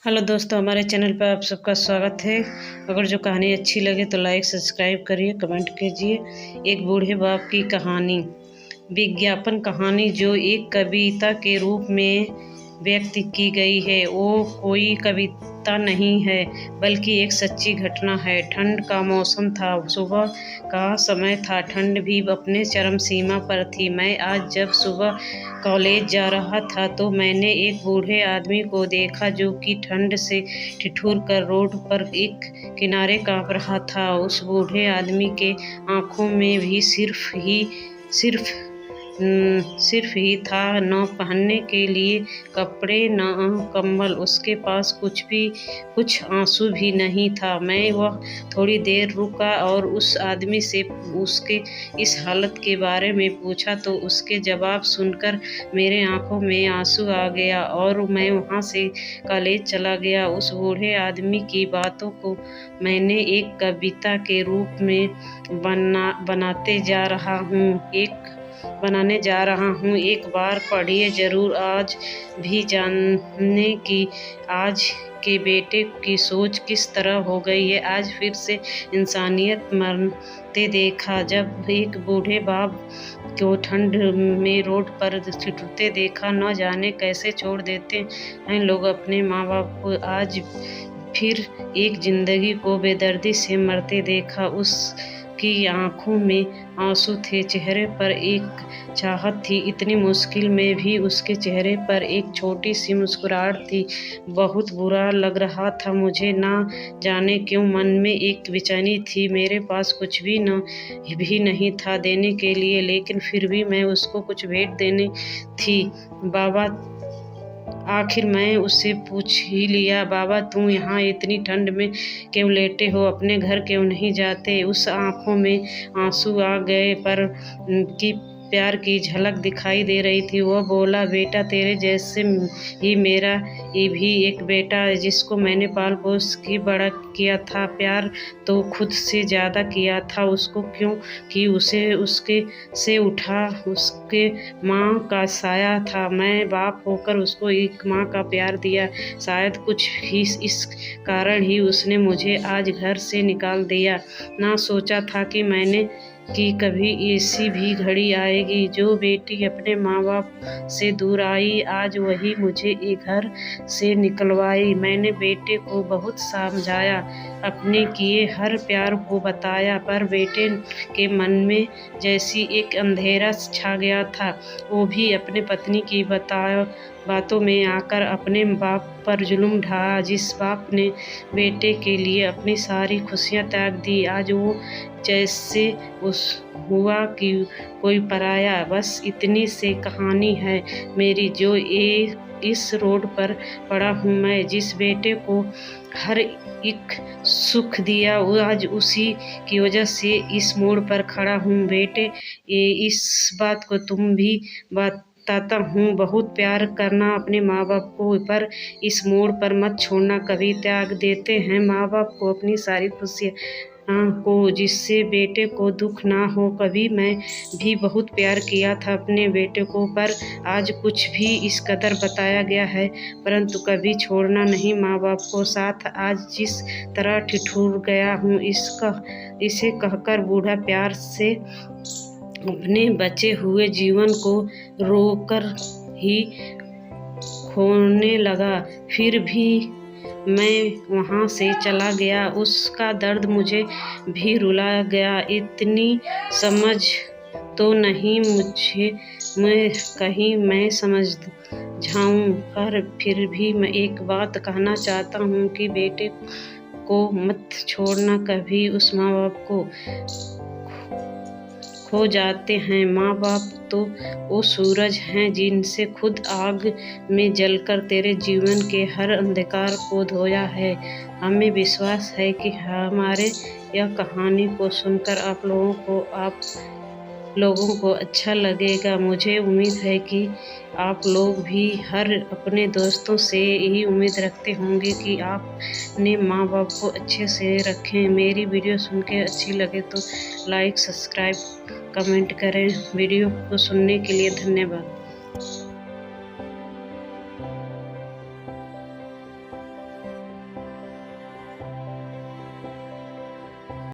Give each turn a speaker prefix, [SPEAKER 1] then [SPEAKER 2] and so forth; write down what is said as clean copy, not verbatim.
[SPEAKER 1] Hello दोस्तों, हमारे channel पर आप सबका स्वागत है। अगर जो कहानी अच्छी लगे तो लाइक सब्सक्राइब करिए, कमेंट कीजिए। एक बूढ़े बाप की कहानी। विज्ञापन कहानी जो एक कविता के रूप में व्यक्त की गई है वो कोई कविता नहीं है बल्कि एक सच्ची घटना है। ठंड का मौसम था, सुबह का समय था, ठंड भी अपने चरम सीमा पर थी। मैं आज जब सुबह कॉलेज जा रहा था तो मैंने एक बूढ़े आदमी को देखा जो कि ठंड से ठिठुर कर रोड पर एक किनारे कांप रहा था। उस बूढ़े आदमी के आंखों में भी सिर्फ ही था, न पहनने के लिए कपड़े न कंबल, उसके पास कुछ आंसू भी नहीं था। मैं वह थोड़ी देर रुका और उस आदमी से उसके इस हालत के बारे में पूछा तो उसके जवाब सुनकर मेरे आंखों में आंसू आ गया और मैं वहां से कॉलेज चला गया। उस बूढ़े आदमी की बातों को मैंने एक कविता के रूप में बनाने जा रहा हूँ। एक बार पढ़िए जरूर, आज भी जानने की आज के बेटे की सोच किस तरह हो गई है। आज फिर से इंसानियत मरते देखा। जब एक बूढ़े बाप को ठंड में रोड पर ठिठुरते देखा। न जाने कैसे छोड़ देते हैं लोग अपने माँ बाप को। आज फिर एक जिंदगी को बेदर्दी से मरते देखा। उसकी आंखों में आंसू थे, चेहरे पर एक चाहत थी। इतनी मुश्किल में भी उसके चेहरे पर एक छोटी सी मुस्कुराहट थी। बहुत बुरा लग रहा था मुझे, ना जाने क्यों मन में एक बेचैनी थी। मेरे पास कुछ भी नहीं था देने के लिए, लेकिन फिर भी मैं उसको कुछ भेंट देनी थी। बाबा, आखिर मैं उससे पूछ ही लिया, बाबा तुम यहाँ इतनी ठंड में क्यों लेटे हो, अपने घर क्यों नहीं जाते? उस आंखों में आंसू आ गए पर कि प्यार की झलक दिखाई दे रही थी। वह बोला, बेटा तेरे जैसे ही मेरा ये भी एक बेटा है जिसको मैंने पाल पोस के बड़ा किया था। प्यार तो खुद से ज़्यादा किया था उसको, क्यों कि उसके से उठा उसके माँ का साया था। मैं बाप होकर उसको एक माँ का प्यार दिया। शायद कुछ ही इस कारण ही उसने मुझे आज घर से निकाल दिया। ना सोचा था कि कभी ऐसी भी घड़ी आएगी जो बेटी अपने माँ बाप से दूर आई। आज वही मुझे एक घर से निकलवाई। मैंने बेटे को बहुत समझाया, अपने किए हर प्यार को बताया, पर बेटे के मन में जैसी एक अंधेरा छा गया था। वो भी अपने पत्नी की बातों में आकर अपने बाप पर जुल्म ढाया। जिस बाप ने बेटे के लिए अपनी सारी खुशियाँ त्याग दी, आज वो जैसे हुआ कि कोई पराया। बस इतनी से कहानी है मेरी, जो इस रोड पर पड़ा हूँ मैं। जिस बेटे को हर एक सुख दिया, वो आज उसी की वजह से इस मोड़ पर खड़ा हूँ। बेटे, इस बात को तुम भी बताता हूँ, बहुत प्यार करना अपने माँ बाप को, पर इस मोड़ पर मत छोड़ना। कभी त्याग देते हैं माँ बाप को अपनी सारी खुशियाँ को, जिससे बेटे को दुख ना हो। कभी मैं भी बहुत प्यार किया था अपने बेटे को, पर आज कुछ भी इस कदर बताया गया है, परंतु कभी छोड़ना नहीं माँ बाप को साथ। आज जिस तरह ठिठुर गया हूँ इसे कहकर बूढ़ा प्यार से अपने बचे हुए जीवन को रोकर ही खोने लगा। फिर भी मैं वहाँ से चला गया। उसका दर्द मुझे भी रुला गया। इतनी समझ तो नहीं मुझे, मैं समझाऊं, पर फिर भी मैं एक बात कहना चाहता हूँ कि बेटे को मत छोड़ना कभी। उस माँ बाप को खो जाते हैं। माँ बाप तो वो सूरज हैं जिनसे खुद आग में जलकर तेरे जीवन के हर अंधकार को धोया है। हमें विश्वास है कि हमारे यह कहानी को सुनकर आप लोगों को अच्छा लगेगा। मुझे उम्मीद है कि आप लोग भी हर अपने दोस्तों से यही उम्मीद रखते होंगे कि आप अपने माँ बाप को अच्छे से रखें। मेरी वीडियो सुन के अच्छी लगे तो लाइक सब्सक्राइब कमेंट करें। वीडियो को सुनने के लिए धन्यवाद।